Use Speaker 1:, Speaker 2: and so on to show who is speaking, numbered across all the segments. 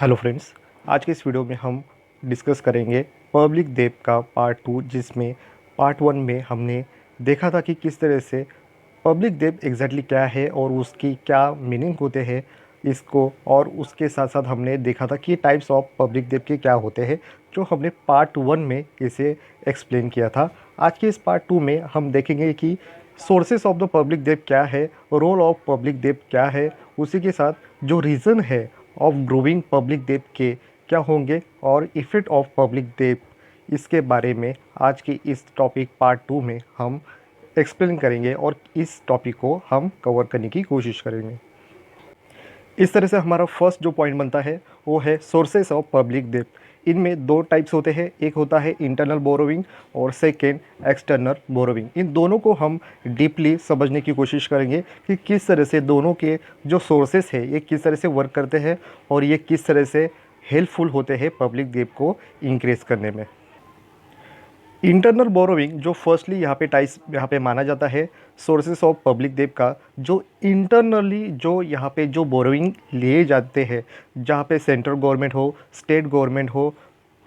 Speaker 1: Hello friends. आज के इस वीडियो में हम डिस्कस करेंगे पब्लिक डेब्ट का पार्ट 2, जिसमें पार्ट 1 में हमने देखा था कि किस तरह से पब्लिक डेब्ट एग्जैक्टली क्या है और उसकी क्या मीनिंग होते हैं इसको, और उसके साथ साथ हमने देखा था कि टाइप्स ऑफ पब्लिक डेब्ट के क्या होते हैं, जो हमने पार्ट 1 में इसे एक्सप्लेन किया था। आज के इस पार्ट 2 में हम देखेंगे कि सोर्सेस ऑफ द पब्लिक डेब्ट क्या है, रोल ऑफ पब्लिक डेब्ट क्या है, उसी के साथ जो रीज़न है ऑफ ग्रोइंग पब्लिक डेब्ट के क्या होंगे, और इफ़ेक्ट ऑफ पब्लिक डेब्ट, इसके बारे में आज की इस टॉपिक पार्ट 2 में हम एक्सप्लेन करेंगे और इस टॉपिक को हम कवर करने की कोशिश करेंगे। इस तरह से हमारा फर्स्ट जो पॉइंट बनता है वो है सोर्सेस ऑफ पब्लिक डेब्ट। इनमें दो टाइप्स होते हैं, एक होता है इंटरनल बोरोविंग और सेकेंड एक्सटर्नल बोरोविंग। इन दोनों को हम डीपली समझने की कोशिश करेंगे कि किस तरह से दोनों के जो सोर्सेस है ये किस तरह से वर्क करते हैं और ये किस तरह से हेल्पफुल होते हैं पब्लिक डेब्ट को इंक्रीज करने में। इंटरनल बोरोविंग जो फर्स्टली यहाँ पे माना जाता है सोर्सेस ऑफ पब्लिक डेब्ट का, जो इंटरनली जो यहाँ पे जो बोरोविंग लिए जाते हैं, जहाँ पे सेंट्रल गवर्नमेंट हो, स्टेट गवर्नमेंट हो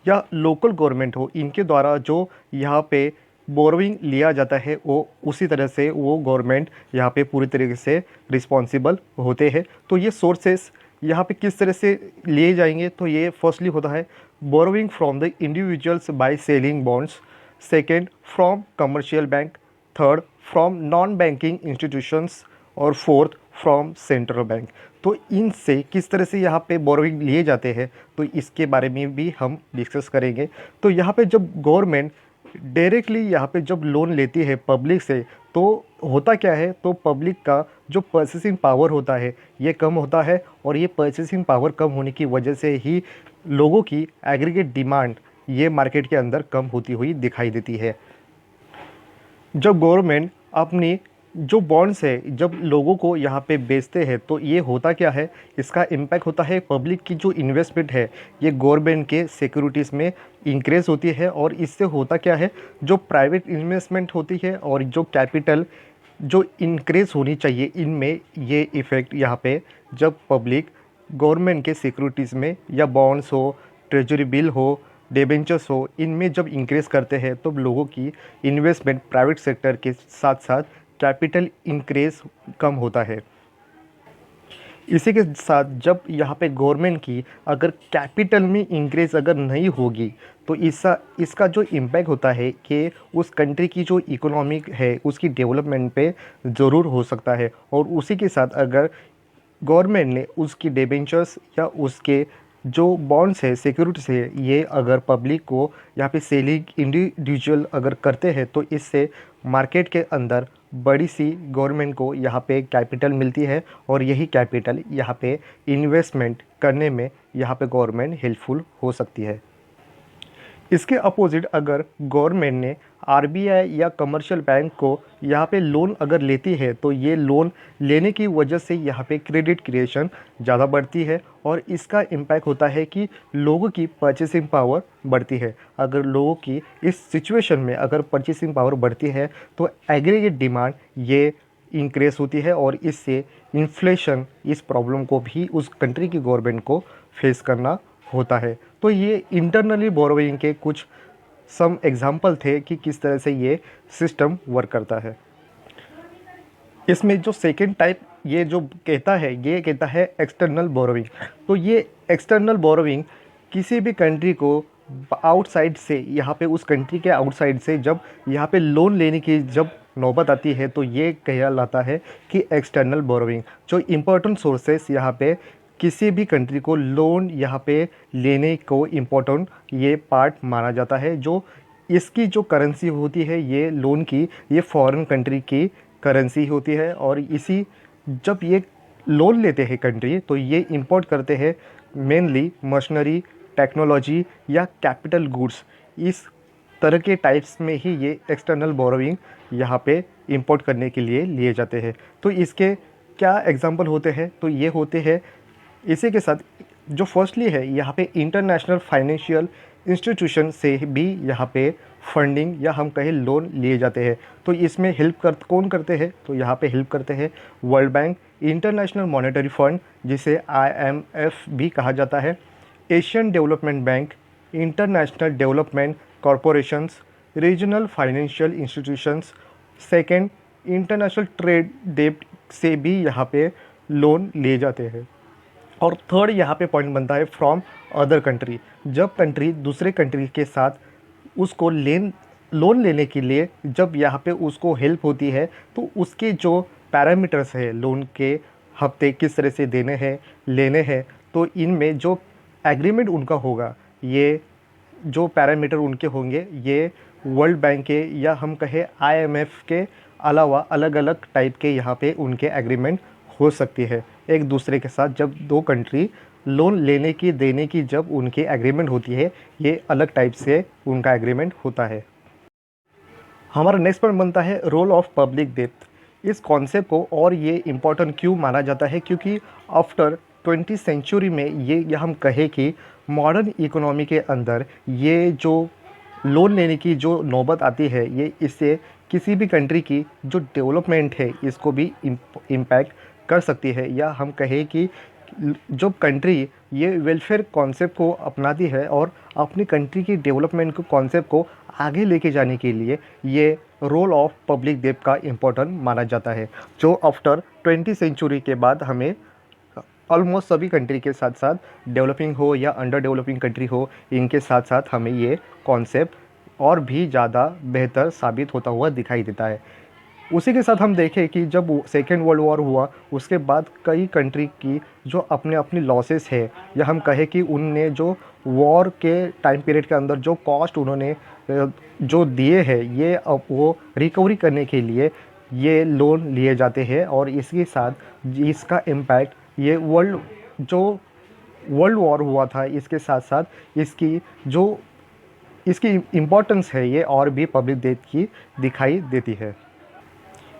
Speaker 1: या लोकल गवर्नमेंट हो, इनके द्वारा जो यहाँ पे बोरोविंग लिया जाता है वो उसी तरह से वो गवर्नमेंट यहाँ पे पूरी तरीके से रिस्पॉन्सिबल होते हैं। तो ये सोर्सेस यहाँ पे किस तरह से लिए जाएंगे, तो ये फर्स्टली होता है borrowing from the individuals by selling bonds, second from commercial bank, third from non banking institutions और फोर्थ फ्रॉम सेंट्रल बैंक। तो इनसे किस तरह से यहाँ पे बोरोइंग लिए जाते हैं तो इसके बारे में भी हम डिस्कस करेंगे। तो यहाँ पे जब गवर्नमेंट डायरेक्टली यहाँ पे जब लोन लेती है पब्लिक से, तो होता क्या है, तो पब्लिक का जो परचेसिंग पावर होता है ये कम होता है, और ये परचेसिंग पावर कम होने की वजह से ही लोगों की एग्रीगेट डिमांड ये मार्केट के अंदर कम होती हुई दिखाई देती है। जब गवर्नमेंट अपनी जो बॉन्ड्स है जब लोगों को यहाँ पे बेचते हैं, तो ये होता क्या है, इसका इम्पैक्ट होता है पब्लिक की जो इन्वेस्टमेंट है ये गवर्नमेंट के सिक्योरिटीज़ में इंक्रीज़ होती है, और इससे होता क्या है, जो प्राइवेट इन्वेस्टमेंट होती है और जो कैपिटल जो इंक्रीज़ होनी चाहिए, इनमें ये इफ़ेक्ट यहाँ पे जब पब्लिक गवर्नमेंट के सिक्योरिटीज़ में या बॉन्ड्स हो, ट्रेजरी बिल हो, डिबेंचर्स हो, इनमें जब इंक्रीज़ करते हैं तो लोगों की इन्वेस्टमेंट प्राइवेट सेक्टर के साथ साथ कैपिटल इंक्रीज कम होता है। इसी के साथ जब यहाँ पे गवर्नमेंट की अगर कैपिटल में इंक्रीज अगर नहीं होगी, तो इसका जो इम्पैक्ट होता है कि उस कंट्री की जो इकोनॉमिक है उसकी डेवलपमेंट पे ज़रूर हो सकता है। और उसी के साथ अगर गवर्नमेंट ने उसकी डिबेंचर्स या उसके जो बॉन्ड्स है, सिक्योरिटीज है, ये अगर पब्लिक को यहाँ पे सेलिंग इंडिविजुअल अगर करते हैं, तो इससे मार्केट के अंदर बड़ी सी गवर्नमेंट को यहाँ पे कैपिटल मिलती है, और यही कैपिटल यहाँ पे इन्वेस्टमेंट करने में यहाँ पे गवर्नमेंट हेल्पफुल हो सकती है। इसके अपोजिट अगर गवर्नमेंट ने आरबीआई या कमर्शियल बैंक को यहाँ पे लोन अगर लेती है, तो ये लोन लेने की वजह से यहाँ पे क्रेडिट क्रिएशन ज़्यादा बढ़ती है, और इसका इम्पैक्ट होता है कि लोगों की परचेसिंग पावर बढ़ती है। अगर लोगों की इस सिचुएशन में अगर परचेसिंग पावर बढ़ती है तो एग्रीगेट डिमांड ये इंक्रीज होती है, और इससे इन्फ्लेशन इस प्रॉब्लम को भी उस कंट्री की गवर्नमेंट को फेस करना होता है। तो ये इंटरनली बोरोइंग के कुछ सम एग्जाम्पल थे कि किस तरह से ये सिस्टम वर्क करता है। इसमें जो सेकेंड टाइप ये जो कहता है, ये कहता है एक्सटर्नल बोरोइंग। तो ये एक्सटर्नल बोरोइंग किसी भी कंट्री को आउटसाइड से, यहाँ पे उस कंट्री के आउटसाइड से जब यहाँ पे लोन लेने की जब नौबत आती है, तो ये कहलाता है कि एक्सटर्नल बोरोइंग। जो इम्पोर्टेंट सोर्सेस यहाँ पे किसी भी कंट्री को लोन यहाँ पे लेने को इम्पोर्टेंट ये पार्ट माना जाता है। जो इसकी जो करेंसी होती है ये लोन की, ये फॉरेन कंट्री की करेंसी होती है, और इसी जब ये लोन लेते हैं कंट्री, तो ये इंपोर्ट करते हैं मेनली मशीनरी, टेक्नोलॉजी या कैपिटल गुड्स। इस तरह के टाइप्स में ही ये एक्सटर्नल बोरोइंग यहाँ पे इंपोर्ट करने के लिए लिए जाते हैं। तो इसके क्या एग्जांपल होते हैं, तो ये होते हैं, इसी के साथ जो फर्स्टली है यहाँ पे इंटरनेशनल फाइनेंशियल इंस्टीट्यूशन से भी यहाँ पे फंडिंग या हम कहें लोन लिए जाते हैं। तो इसमें कौन करते हैं, तो यहाँ पे हेल्प करते हैं world bank, international monetary fund जिसे IMF भी कहा जाता है, Asian development bank, international development corporations, regional financial institutions. Second, international trade डेब्ट से भी यहाँ पे लोन लिए जाते हैं। और थर्ड यहाँ पे पॉइंट बनता है फ्रॉम अदर कंट्री। जब कंट्री दूसरे कंट्री के साथ उसको लोन लेने के लिए जब यहाँ पे उसको हेल्प होती है, तो उसके जो पैरामीटर्स है लोन के, हफ्ते किस तरह से देने हैं लेने हैं, तो इनमें जो एग्रीमेंट उनका होगा, ये जो पैरामीटर उनके होंगे, ये वर्ल्ड बैंक के या हम कहें आईएमएफ के अलावा अलग अलग टाइप के यहाँ पे उनके एग्रीमेंट हो सकती है एक दूसरे के साथ। जब दो कंट्री लोन लेने की देने की जब उनकी एग्रीमेंट होती है, ये अलग टाइप से उनका एग्रीमेंट होता है। हमारा नेक्स्ट पॉइंट बनता है रोल ऑफ पब्लिक डेप्थ। इस कॉन्सेप्ट को और ये इम्पोर्टेंट क्यों माना जाता है, क्योंकि आफ्टर 20th सेंचुरी में ये हम कहें कि मॉडर्न इकोनॉमी के अंदर ये जो लोन लेने की जो नौबत आती है, ये इससे किसी भी कंट्री की जो डेवलपमेंट है इसको भी इम्पैक्ट कर सकती है। या हम कहें कि जो कंट्री ये वेलफेयर कॉन्सेप्ट को अपनाती है और अपनी कंट्री की डेवलपमेंट को कॉन्सेप्ट को आगे लेके जाने के लिए ये रोल ऑफ पब्लिक डेब्ट का इम्पोर्टेंट माना जाता है, जो आफ्टर 20th सेंचुरी के बाद हमें ऑलमोस्ट सभी कंट्री के साथ साथ डेवलपिंग हो या अंडर डेवलपिंग कंट्री हो, इनके साथ साथ हमें ये कॉन्सेप्ट और भी ज़्यादा बेहतर साबित होता हुआ दिखाई देता है। उसी के साथ हम देखें कि जब सेकेंड वर्ल्ड वॉर हुआ, उसके बाद कई कंट्री की जो अपने अपनी लॉसेस है, या हम कहें कि उनने जो वॉर के टाइम पीरियड के अंदर जो कॉस्ट उन्होंने जो दिए हैं, ये अब वो रिकवरी करने के लिए ये लोन लिए जाते हैं। और इसके साथ इसका इम्पैक्ट ये वर्ल्ड वॉर हुआ था, इसके साथ साथ इसकी इम्पोर्टेंस है ये और भी पब्लिक डेब्ट की दिखाई देती है।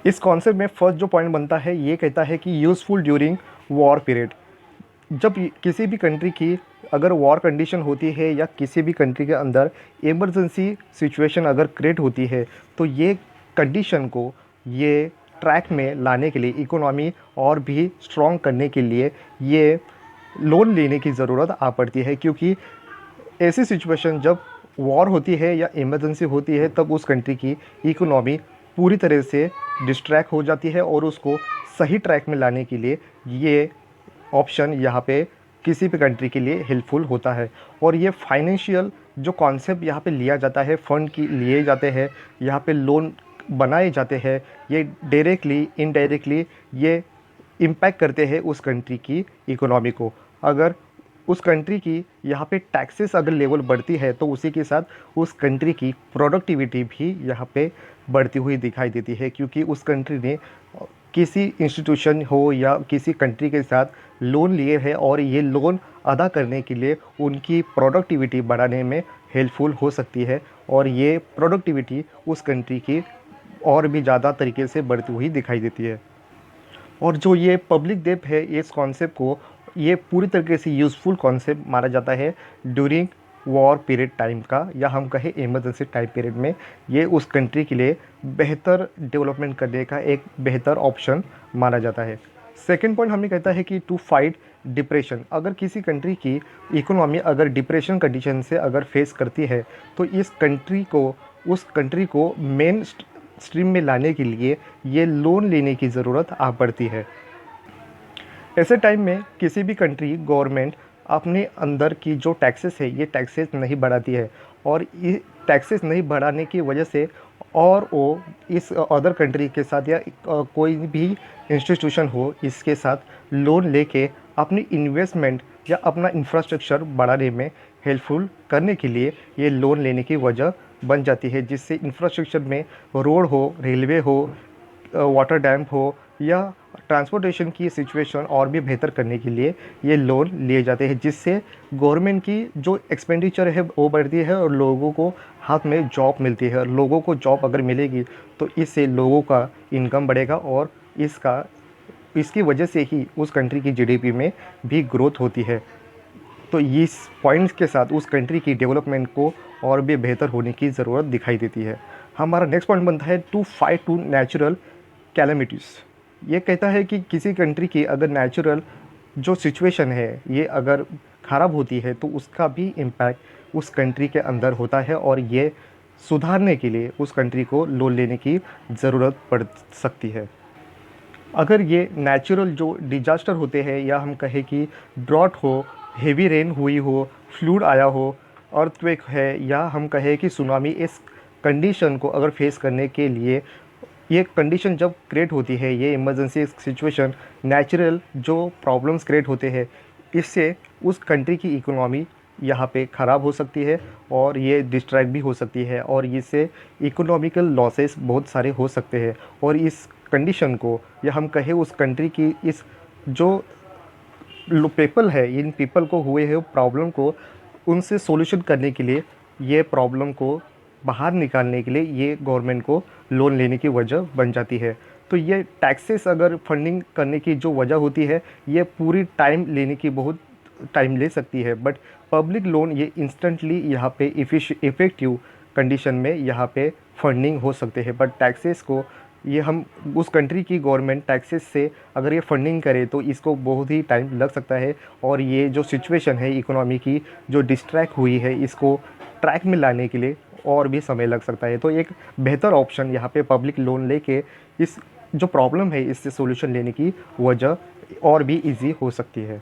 Speaker 1: इस कॉन्सेप्ट में फर्स्ट जो पॉइंट बनता है, ये कहता है कि यूज़फुल ड्यूरिंग वॉर पीरियड। जब किसी भी कंट्री की अगर वॉर कंडीशन होती है या किसी भी कंट्री के अंदर इमरजेंसी सिचुएशन अगर क्रिएट होती है, तो ये कंडीशन को ये ट्रैक में लाने के लिए, इकोनॉमी और भी स्ट्रॉन्ग करने के लिए ये लोन लेने की ज़रूरत आ पड़ती है। क्योंकि ऐसी सिचुएशन जब वॉर होती है या इमरजेंसी होती है, तब उस कंट्री की इकोनॉमी पूरी तरह से डिस्ट्रैक्ट हो जाती है और उसको सही ट्रैक में लाने के लिए ये ऑप्शन यहाँ पे किसी भी कंट्री के लिए हेल्पफुल होता है। और ये फाइनेंशियल जो कॉन्सेप्ट यहाँ पे लिया जाता है, फंड की लिए जाते हैं, यहाँ पे लोन बनाए जाते हैं, ये डायरेक्टली इनडायरेक्टली ये इम्पैक्ट करते हैं उस कंट्री की इकोनॉमी को। अगर उस कंट्री की यहाँ पे टैक्सेस अगर लेवल बढ़ती है, तो उसी के साथ उस कंट्री की प्रोडक्टिविटी भी यहाँ पे बढ़ती हुई दिखाई देती है। क्योंकि उस कंट्री ने किसी इंस्टीट्यूशन हो या किसी कंट्री के साथ लोन लिए है और ये लोन अदा करने के लिए उनकी प्रोडक्टिविटी बढ़ाने में हेल्पफुल हो सकती है, और ये प्रोडक्टिविटी उस कंट्री की और भी ज़्यादा तरीके से बढ़ती हुई दिखाई देती है। और जो ये पब्लिक डेब्ट है, इस कॉन्सेप्ट को ये पूरी तरीके से यूज़फुल कॉन्सेप्ट माना जाता है ड्यूरिंग वॉर पीरियड टाइम का, या हम कहें इमरजेंसी टाइम पीरियड में ये उस कंट्री के लिए बेहतर डेवलपमेंट करने का एक बेहतर ऑप्शन माना जाता है। सेकेंड पॉइंट हमें कहता है कि टू फाइट डिप्रेशन। अगर किसी कंट्री की इकोनॉमी अगर डिप्रेशन कंडीशन से अगर फेस करती है, तो उस कंट्री को मेन स्ट्रीम में लाने के लिए ये लोन लेने की ज़रूरत आ पड़ती है। ऐसे टाइम में किसी भी कंट्री गवर्नमेंट अपने अंदर की जो टैक्सेस है, ये टैक्सेस नहीं बढ़ाती है, और ये टैक्सेस नहीं बढ़ाने की वजह से और वो इस अदर कंट्री के साथ या कोई भी इंस्टीट्यूशन हो, इसके साथ लोन लेके अपनी इन्वेस्टमेंट या अपना इंफ्रास्ट्रक्चर बढ़ाने में हेल्पफुल करने के लिए ये लोन लेने की वजह बन जाती है। जिससे इंफ्रास्ट्रक्चर में रोड हो, रेलवे हो, वाटर डैम हो या ट्रांसपोर्टेशन की सिचुएशन और भी बेहतर करने के लिए ये लोन लिए जाते हैं, जिससे गवर्नमेंट की जो एक्सपेंडिचर है वो बढ़ती है और लोगों को हाथ में जॉब मिलती है। लोगों को जॉब अगर मिलेगी तो इससे लोगों का इनकम बढ़ेगा और इसकी वजह से ही उस कंट्री की जीडीपी में भी ग्रोथ होती है। तो इस पॉइंट्स के साथ उस कंट्री की डेवलपमेंट को और भी बेहतर होने की ज़रूरत दिखाई देती है। हमारा नेक्स्ट पॉइंट बनता है to fight to natural calamities. ये कहता है कि किसी कंट्री की अगर नेचुरल जो सिचुएशन है, ये अगर ख़राब होती है तो उसका भी इम्पैक्ट उस कंट्री के अंदर होता है, और ये सुधारने के लिए उस कंट्री को लोन लेने की ज़रूरत पड़ सकती है। अगर ये नेचुरल जो डिजास्टर होते हैं, या हम कहें कि ड्रॉट हो, हेवी रेन हुई हो, फ्लूड आया हो, अर्थक्वेक है, या हम कहें कि सुनामी, इस कंडीशन को अगर फेस करने के लिए ये कंडीशन जब क्रिएट होती है, ये इमरजेंसी सिचुएशन, नेचुरल जो प्रॉब्लम्स क्रिएट होते हैं, इससे उस कंट्री की इकोनॉमी यहाँ पे ख़राब हो सकती है, और ये डिस्ट्रैक्ट भी हो सकती है, और इससे इकोनॉमिकल लॉसेस बहुत सारे हो सकते हैं। और इस कंडीशन को, या हम कहें उस कंट्री की इस जो पीपल है, इन पीपल को हुए हैं प्रॉब्लम को उनसे सॉल्यूशन करने के लिए, ये प्रॉब्लम को बाहर निकालने के लिए ये गवर्नमेंट को लोन लेने की वजह बन जाती है। तो ये टैक्सेस अगर फंडिंग करने की जो वजह होती है, ये पूरी टाइम लेने की बहुत टाइम ले सकती है, बट पब्लिक लोन ये इंस्टेंटली यहाँ पे इफ़ेक्टिव कंडीशन में यहाँ पे फंडिंग हो सकते हैं। बट टैक्सेस को ये हम उस कंट्री की गवर्नमेंट टैक्सेस से अगर ये फंडिंग करे तो इसको बहुत ही टाइम लग सकता है, और ये जो सिचुएशन है इकोनॉमी की जो डिस्ट्रैक्ट हुई है, इसको ट्रैक में लाने के लिए और भी समय लग सकता है। तो एक बेहतर ऑप्शन यहाँ पे पब्लिक लोन लेके इस जो प्रॉब्लम है इससे सॉल्यूशन लेने की वजह और भी इजी हो सकती है।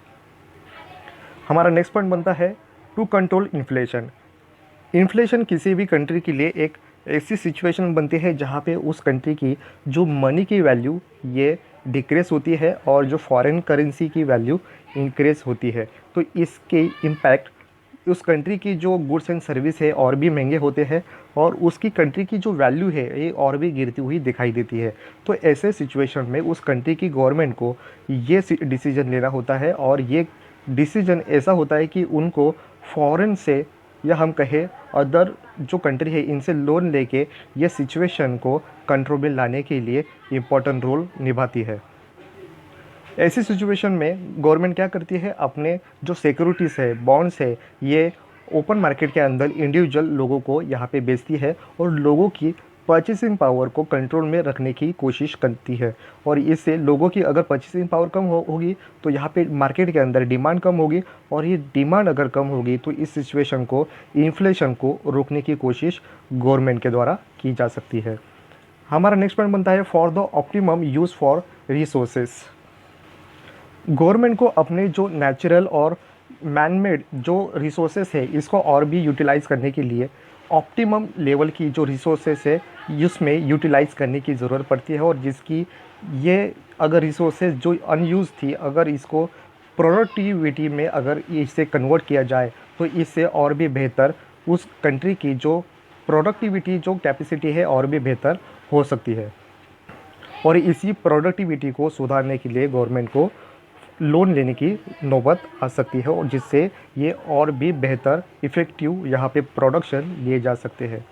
Speaker 1: हमारा नेक्स्ट पॉइंट बनता है टू कंट्रोल इन्फ्लेशन। इन्फ्लेशन किसी भी कंट्री के लिए एक ऐसी सिचुएशन बनती है जहाँ पे उस कंट्री की जो मनी की वैल्यू ये डिक्रीज होती है, और जो फॉरेन करेंसी की वैल्यू इंक्रीज होती है। तो इसके इम्पैक्ट उस कंट्री की जो गुड्स एंड सर्विस है और भी महंगे होते हैं, और उसकी कंट्री की जो वैल्यू है ये और भी गिरती हुई दिखाई देती है। तो ऐसे सिचुएशन में उस कंट्री की गवर्नमेंट को ये डिसीजन लेना होता है, और ये डिसीजन ऐसा होता है कि उनको फॉरेन से, या हम कहें अदर जो कंट्री है इनसे लोन लेके ये सिचुएशन को कंट्रोल में लाने के लिए इम्पोर्टेंट रोल निभाती है। ऐसी सिचुएशन में गवर्नमेंट क्या करती है, अपने जो सिक्योरिटीज़ है, बॉन्ड्स है, ये ओपन मार्केट के अंदर इंडिविजुअल लोगों को यहाँ पे बेचती है, और लोगों की परचेसिंग पावर को कंट्रोल में रखने की कोशिश करती है। और इससे लोगों की अगर परचेसिंग पावर कम होगी तो यहाँ पे मार्केट के अंदर डिमांड कम होगी, और ये डिमांड अगर कम होगी तो इस सिचुएशन को, इन्फ्लेशन को रोकने की कोशिश गवर्नमेंट के द्वारा की जा सकती है। हमारा नेक्स्ट पॉइंट बनता है for the optimum use for resources. Government को अपने जो नेचुरल और मैनमेड जो रिसोर्सेस है इसको और भी यूटिलाइज़ करने के लिए ऑप्टिमम लेवल की जो रिसोर्सेस है उसमें यूटिलाइज़ करने की ज़रूरत पड़ती है, और जिसकी ये अगर रिसोर्सेज जो अनयूज़ थी, अगर इसको प्रोडक्टिविटी में अगर इसे कन्वर्ट किया जाए तो इससे और भी बेहतर उस कंट्री की जो प्रोडक्टिविटी जो कैपेसिटी है और भी बेहतर हो सकती है। और इसी प्रोडक्टिविटी को सुधारने के लिए गवर्नमेंट को लोन लेने की नौबत आ सकती है, और जिससे ये और भी बेहतर इफ़ेक्टिव यहाँ पे प्रोडक्शन लिए जा सकते हैं।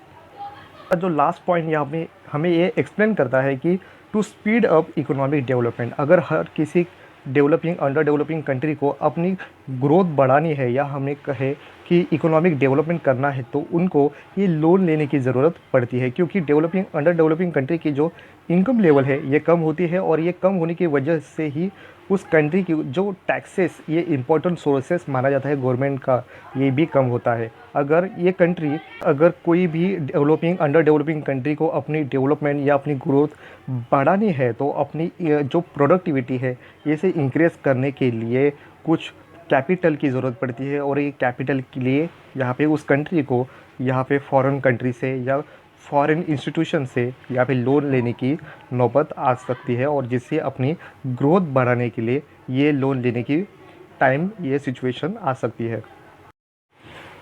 Speaker 1: जो लास्ट पॉइंट यहाँ पे हमें ये एक्सप्लेन करता है कि to speed up economic development, अगर हर किसी डेवलपिंग अंडर डेवलपिंग कंट्री को अपनी ग्रोथ बढ़ानी है, या हमें कहे कि इकोनॉमिक डेवलपमेंट करना है, तो उनको ये लोन लेने की ज़रूरत पड़ती है, क्योंकि डेवलपिंग अंडर डेवलपिंग कंट्री की जो इनकम लेवल है ये कम होती है, और ये कम होने की वजह से ही उस कंट्री की जो टैक्सेस, ये इम्पोर्टेंट सोर्सेस माना जाता है गवर्नमेंट का, ये भी कम होता है। अगर ये कंट्री, अगर कोई भी डेवलपिंग अंडर डेवलपिंग कंट्री को अपनी डेवलपमेंट या अपनी ग्रोथ बढ़ानी है, तो अपनी जो प्रोडक्टिविटी है इसे इंक्रीज़ करने के लिए कुछ कैपिटल की ज़रूरत पड़ती है, और ये कैपिटल के लिए यहाँ पे उस कंट्री को यहाँ पे फॉरेन कंट्री से या फॉरेन इंस्टीट्यूशन से यहाँ पे लोन लेने की नौबत आ सकती है, और जिससे अपनी ग्रोथ बढ़ाने के लिए ये लोन लेने की टाइम, ये सिचुएशन आ सकती है।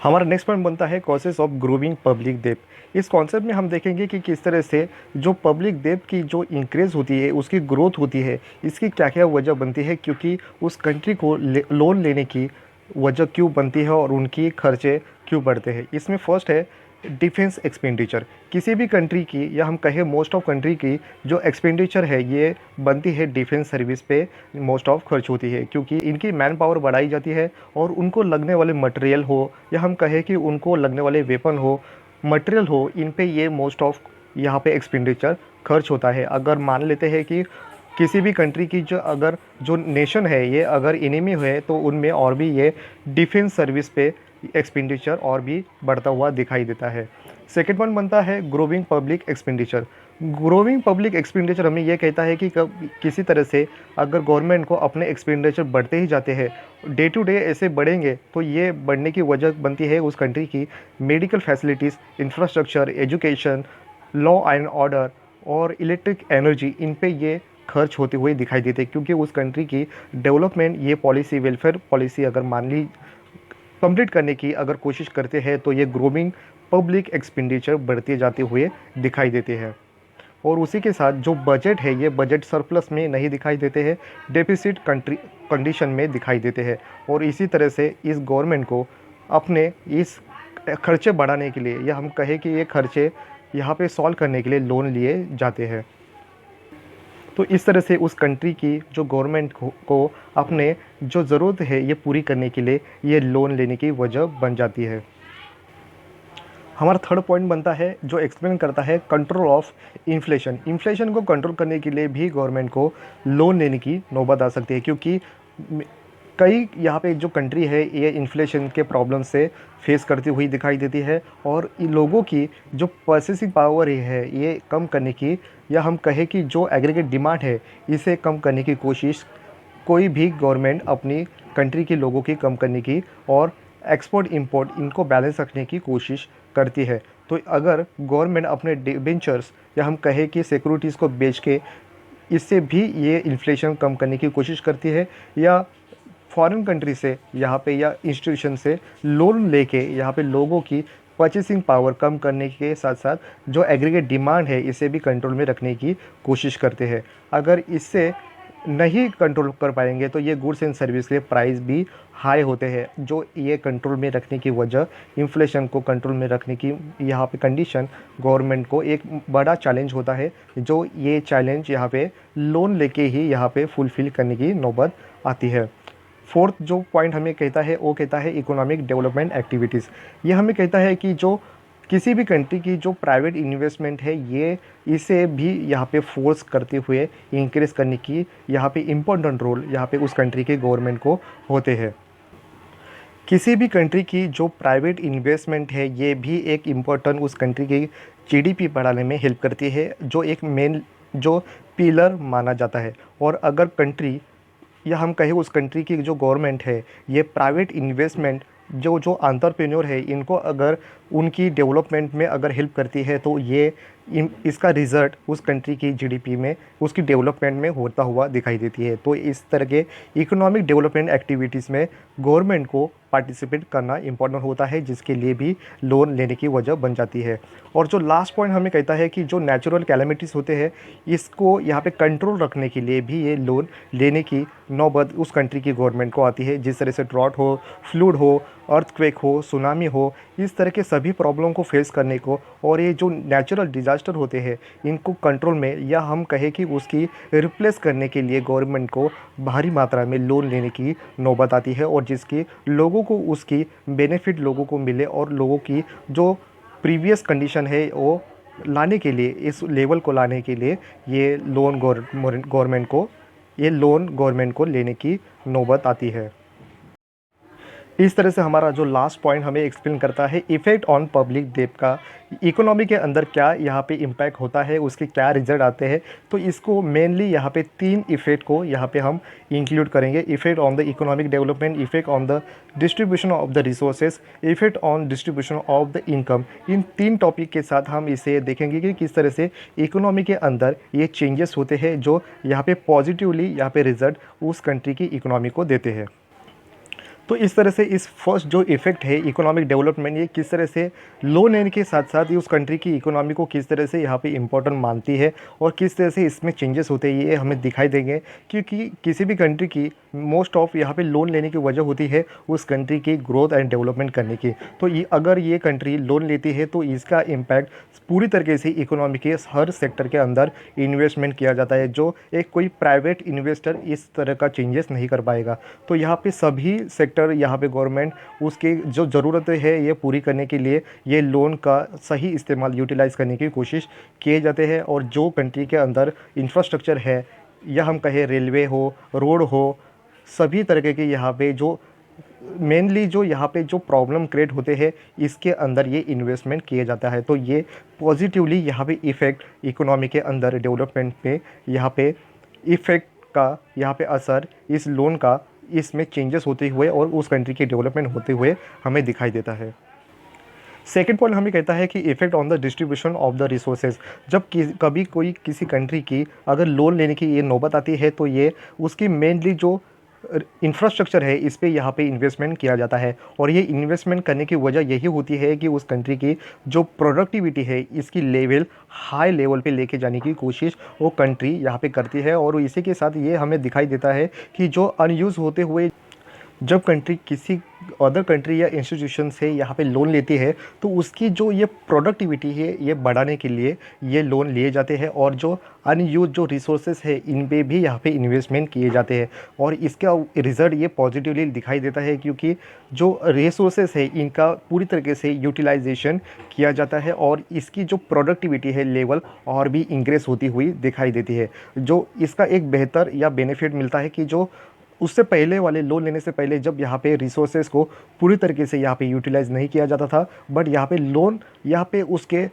Speaker 1: हमारा नेक्स्ट पॉइंट बनता है causes of growing public debt. इस कॉन्सेप्ट में हम देखेंगे कि किस तरह से जो पब्लिक डेट की जो इंक्रीज़ होती है, उसकी ग्रोथ होती है, इसकी क्या क्या वजह बनती है, क्योंकि उस कंट्री को लोन लेने की वजह क्यों बनती है और उनकी खर्चे क्यों बढ़ते हैं। इसमें फर्स्ट है डिफेंस एक्सपेंडिचर। किसी भी कंट्री की, या हम कहें मोस्ट ऑफ कंट्री की जो एक्सपेंडिचर है ये बनती है डिफेंस सर्विस पे मोस्ट ऑफ खर्च होती है, क्योंकि इनकी मैन पावर बढ़ाई जाती है, और उनको लगने वाले मटेरियल हो, या हम कहें कि उनको लगने वाले वेपन हो, मटेरियल हो, इन पे ये मोस्ट ऑफ यहाँ पे एक्सपेंडिचर खर्च होता है। अगर मान लेते हैं कि किसी भी कंट्री की जो नेशन है ये अगर इनेमी है तो उनमें और भी ये डिफेंस सर्विस पे एक्सपेंडिचर और भी बढ़ता हुआ दिखाई देता है। सेकेंड पॉइंट बनता है growing public expenditure. Growing public expenditure हमें यह कहता है कि किसी तरह से अगर गवर्नमेंट को अपने एक्सपेंडिचर बढ़ते ही जाते हैं, डे टू डे ऐसे बढ़ेंगे, तो ये बढ़ने की वजह बनती है उस कंट्री की medical facilities, infrastructure, education, law and order और इलेक्ट्रिक एनर्जी, इन पे ये खर्च होते हुए दिखाई देते हैं, क्योंकि उस कंट्री की डेवलपमेंट ये पॉलिसी, वेलफेयर पॉलिसी अगर मान ली कंप्लीट करने की अगर कोशिश करते हैं तो ये ग्रोविंग पब्लिक एक्सपेंडिचर बढ़ते जाते हुए दिखाई देते हैं। और उसी के साथ जो बजट है ये बजट सरप्लस में नहीं दिखाई देते हैं, डेफिसिट कंट्री कंडीशन में दिखाई देते हैं। और इसी तरह से इस गवर्नमेंट को अपने इस खर्चे बढ़ाने के लिए, या हम कहें कि ये खर्चे यहाँ पे सॉल्व करने के लिए लोन लिए जाते हैं। तो इस तरह से उस कंट्री की जो गवर्नमेंट को अपने जो ज़रूरत है ये पूरी करने के लिए ये लोन लेने की वजह बन जाती है। हमारा थर्ड पॉइंट बनता है जो एक्सप्लेन करता है कंट्रोल ऑफ इन्फ्लेशन। इन्फ्लेशन को कंट्रोल करने के लिए भी गवर्नमेंट को लोन लेने की नौबत आ सकती है, क्योंकि कई यहाँ पे जो कंट्री है ये इन्फ्लेशन के प्रॉब्लम से फेस करती हुई दिखाई देती है, और इन लोगों की जो परचेसिंग पावर है ये कम करने की, या हम कहें कि जो एग्रीगेट डिमांड है इसे कम करने की कोशिश कोई भी गवर्नमेंट अपनी कंट्री के लोगों की कम करने की और एक्सपोर्ट इंपोर्ट इनको बैलेंस रखने की कोशिश करती है। तो अगर गवर्नमेंट अपने डिबेंचर्स या हम कहें कि सिक्योरिटीज़ को बेच के इससे भी ये इन्फ्लेशन कम करने की कोशिश करती है, या फॉरेन कंट्री से यहाँ पे या इंस्टीट्यूशन से लोन लेके यहाँ पे लोगों की परचेसिंग पावर कम करने के साथ साथ जो एग्रीगेट डिमांड है इसे भी कंट्रोल में रखने की कोशिश करते हैं। अगर इससे नहीं कंट्रोल कर पाएंगे तो ये गुड्स एंड सर्विस के प्राइस भी हाई होते हैं, जो ये कंट्रोल में रखने की वजह, इन्फ्लेशन को कंट्रोल में रखने की यहाँ पे कंडीशन गवर्नमेंट को एक बड़ा चैलेंज होता है, जो ये चैलेंज यहाँ पे लोन लेके ही यहाँ पे फुलफ़िल करने की नौबत आती है। फोर्थ जो पॉइंट हमें कहता है वो कहता है इकोनॉमिक डेवलपमेंट एक्टिविटीज़। ये हमें कहता है कि जो किसी भी कंट्री की जो प्राइवेट इन्वेस्टमेंट है ये इसे भी यहाँ पे फोर्स करते हुए इंक्रीज़ करने की यहाँ पे इम्पोर्टेंट रोल यहाँ पे उस कंट्री के गवर्नमेंट को होते हैं। किसी भी कंट्री की जो प्राइवेट इन्वेस्टमेंट है ये भी एक इम्पोर्टेंट उस कंट्री की जीडीपी बढ़ाने में हेल्प करती है, जो एक मेन जो पिलर माना जाता है। और अगर कंट्री या हम कहें उस कंट्री की जो गवर्नमेंट है ये प्राइवेट इन्वेस्टमेंट जो जो एंटरप्रेन्योर है इनको अगर उनकी डेवलपमेंट में अगर हेल्प करती है तो ये इसका रिज़ल्ट उस कंट्री की जीडीपी में उसकी डेवलपमेंट में होता हुआ दिखाई देती है। तो इस तरह के इकोनॉमिक डेवलपमेंट एक्टिविटीज़ में गवर्नमेंट को पार्टिसिपेट करना इम्पोर्टेंट होता है, जिसके लिए भी लोन लेने की वजह बन जाती है। और जो लास्ट पॉइंट हमें कहता है कि जो नेचुरल कैलेमिटीज़ होते हैं इसको यहाँ पे कंट्रोल रखने के लिए भी ये लोन लेने की नौबत उस कंट्री की गवर्नमेंट को आती है। जिस तरह से ड्रॉट हो, फ्लूड हो, अर्थक्वेक हो, सुनामी हो, इस तरह के सभी प्रॉब्लम को फेस करने को और ये जो नेचुरल डिज़ास्टर होते हैं इनको कंट्रोल में या हम कहें कि उसकी रिप्लेस करने के लिए गवर्नमेंट को भारी मात्रा में लोन लेने की नौबत आती है, और जिसकी लोगों को उसकी बेनिफिट लोगों को मिले और लोगों की जो प्रीवियस कंडीशन है वो लाने के लिए, इस लेवल को लाने के लिए ये लोन गवर्नमेंट को लेने की नौबत आती है। इस तरह से हमारा जो लास्ट पॉइंट हमें एक्सप्लेन करता है इफ़ेक्ट ऑन पब्लिक डेट का, इकोनॉमी के अंदर क्या यहाँ पे इम्पैक्ट होता है, उसके क्या रिजल्ट आते हैं। तो इसको मेनली यहाँ पे 3 इफ़ेक्ट को यहाँ पे हम इंक्लूड करेंगे। Effect on the economic development, effect on the distribution of the resources, effect on distribution of the income. In 3 topic के साथ हम इसे देखेंगे कि किस तरह से इकोनॉमी के अंदर ये चेंजेस होते हैं जो यहाँ पे पॉजिटिवली यहाँ पे रिजल्ट उस कंट्री की इकोनॉमी को देते हैं। तो इस तरह से इस फर्स्ट जो इफ़ेक्ट है इकोनॉमिक डेवलपमेंट, ये किस तरह से लोन लेने के साथ साथ ही उस कंट्री की इकोनॉमी को किस तरह से यहाँ पे इम्पोर्टेंट मानती है और किस तरह से इसमें चेंजेस होते हैं ये हमें दिखाई देंगे। क्योंकि किसी भी कंट्री की मोस्ट ऑफ यहाँ पे लोन लेने की वजह होती है उस कंट्री की ग्रोथ एंड डेवलपमेंट करने की। तो ये अगर ये कंट्री लोन लेती है तो इसका इम्पैक्ट पूरी तरीके से इकोनॉमी के हर सेक्टर के अंदर इन्वेस्टमेंट किया जाता है, जो एक कोई प्राइवेट इन्वेस्टर इस तरह का चेंजेस नहीं कर पाएगा। तो यहाँ पे सभी सेक्टर यहाँ पे गवर्नमेंट उसके जो ज़रूरतें है ये पूरी करने के लिए ये लोन का सही इस्तेमाल यूटिलाइज़ करने की कोशिश किए जाते हैं। और जो कंट्री के अंदर इंफ्रास्ट्रक्चर है या हम कहें रेलवे हो, रोड हो, सभी तरीके के यहाँ पे जो मेनली जो यहाँ पे जो प्रॉब्लम क्रिएट होते हैं, इसके अंदर ये इन्वेस्टमेंट किया जाता है। तो ये पॉजिटिवली यहाँ पे इफ़ेक्ट इकोनॉमी के अंदर डेवलपमेंट पे यहाँ पे इफ़ेक्ट का यहाँ पे असर इस लोन का इसमें चेंजेस होते हुए और उस कंट्री की डेवलपमेंट होते हुए हमें दिखाई देता है। सेकेंड पॉइंट हमें कहता है कि effect on the distribution of the resources. जब कभी कोई किसी कंट्री की अगर लोन लेने की ये नौबत आती है तो ये उसकी मेनली जो इंफ्रास्ट्रक्चर है इस पे यहाँ पे इन्वेस्टमेंट किया जाता है। और ये इन्वेस्टमेंट करने की वजह यही होती है कि उस कंट्री की जो प्रोडक्टिविटी है इसकी लेवल हाई लेवल पे लेके जाने की कोशिश वो कंट्री यहाँ पे करती है। और इसी के साथ ये हमें दिखाई देता है कि जो अनयूज़ होते हुए जब कंट्री किसी अदर कंट्री या इंस्टीट्यूशन से यहाँ पे लोन लेती है तो उसकी जो ये प्रोडक्टिविटी है ये बढ़ाने के लिए ये लोन लिए जाते हैं। और जो अनयूज जो रिसोर्सेज है इन पे भी यहाँ पे इन्वेस्टमेंट किए जाते हैं। और इसका रिज़ल्ट ये पॉजिटिवली दिखाई देता है क्योंकि जो रिसोर्सेज है इनका पूरी तरीके से यूटिलाइजेशन किया जाता है और इसकी जो प्रोडक्टिविटी है लेवल और भी इंक्रीज होती हुई दिखाई देती है। जो इसका एक बेहतर या बेनिफिट मिलता है कि जो उससे पहले वाले लोन लेने से पहले जब यहाँ पे रिसोर्सेज को पूरी तरीके से यहाँ पे यूटिलाइज़ नहीं किया जाता था, बट यहाँ पे लोन यहाँ पे उसके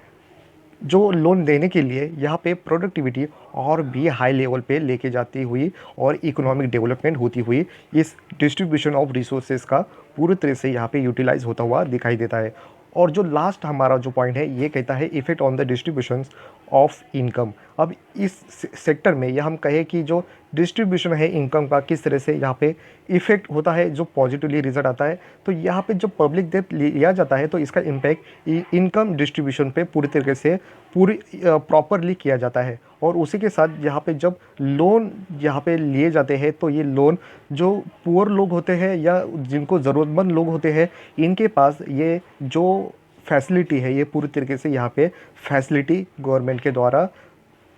Speaker 1: जो लोन देने के लिए यहाँ पे प्रोडक्टिविटी और भी हाई लेवल पे लेके जाती हुई और इकोनॉमिक डेवलपमेंट होती हुई इस डिस्ट्रीब्यूशन ऑफ रिसोर्सेज का पूरी तरह से यहाँ पे यूटिलाइज़ होता हुआ दिखाई देता है। और जो लास्ट हमारा जो पॉइंट है ये कहता है effect on the distribution of income. अब इस सेक्टर में या हम कहें कि जो डिस्ट्रीब्यूशन है इनकम का किस तरह से यहाँ पे इफ़ेक्ट होता है, जो पॉजिटिवली रिजल्ट आता है। तो यहाँ पे जब पब्लिक डेट लिया जाता है तो इसका इम्पैक्ट इनकम डिस्ट्रीब्यूशन पे पूरी तरीके से पूरी प्रॉपरली किया जाता है। और उसी के साथ यहाँ पे जब लोन यहाँ पे लिए जाते हैं तो ये लोन जो पुअर लोग होते हैं या जिनको ज़रूरतमंद लोग होते हैं इनके पास ये जो फैसिलिटी है ये पूरी तरीके से यहाँ पे फैसिलिटी गवर्नमेंट के द्वारा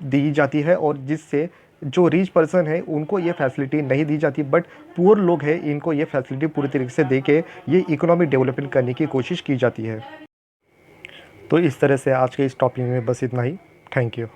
Speaker 1: दी जाती है। और जिससे जो रिच पर्सन है उनको ये फैसिलिटी नहीं दी जाती, बट पुअर लोग हैं इनको ये फैसिलिटी पूरी तरीके से दे के ये इकोनॉमिक डेवलपमेंट करने की कोशिश की जाती है। तो इस तरह से आज के इस टॉपिक में बस इतना ही। Thank you.